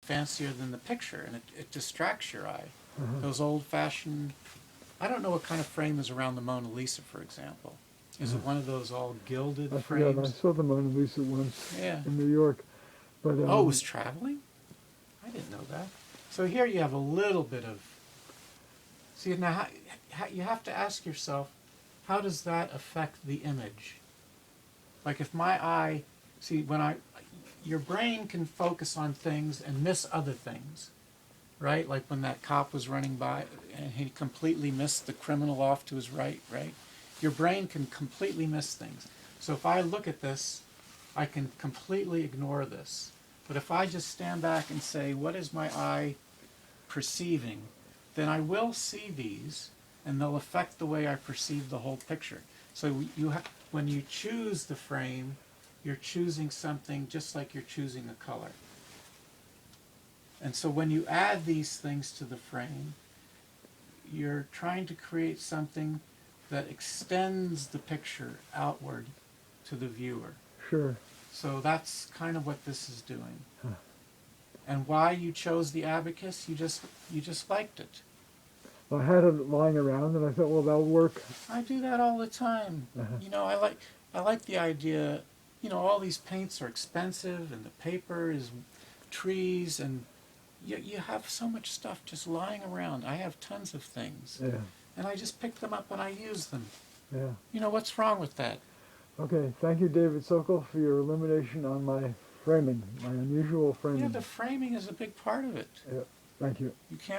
fancier than the picture, and it distracts your eye. Those old-fashioned, I don't know what kind of frame is around the Mona Lisa, for example. Is it one of those all gilded frames? I saw the Mona Lisa once in New York. But, oh, it was traveling? I didn't know that. So here you have a little bit of... See, now you have to ask yourself, how does that affect the image? Like if my eye... See, your brain can focus on things and miss other things, right? Like when that cop was running by and he completely missed the criminal off to his right? Your brain can completely miss things. So if I look at this, I can completely ignore this. But if I just stand back and say, what is my eye perceiving, then I will see these, and they'll affect the way I perceive the whole picture. So when you choose the frame, you're choosing something just like you're choosing a color. And so when you add these things to the frame, you're trying to create something that extends the picture outward to the viewer. Sure. So that's kind of what this is doing. And why you chose the abacus, you just liked it. I had it lying around, and I thought, well, that'll work. I do that all the time. You know, I like the idea. You know, all these paints are expensive, and the paper is trees, and you have so much stuff just lying around. I have tons of things, and I just pick them up and I use them. You know, what's wrong with that? Okay, thank you, David Sokal, for your illumination on my framing, my unusual framing. Yeah, the framing is a big part of it. Thank you. You can't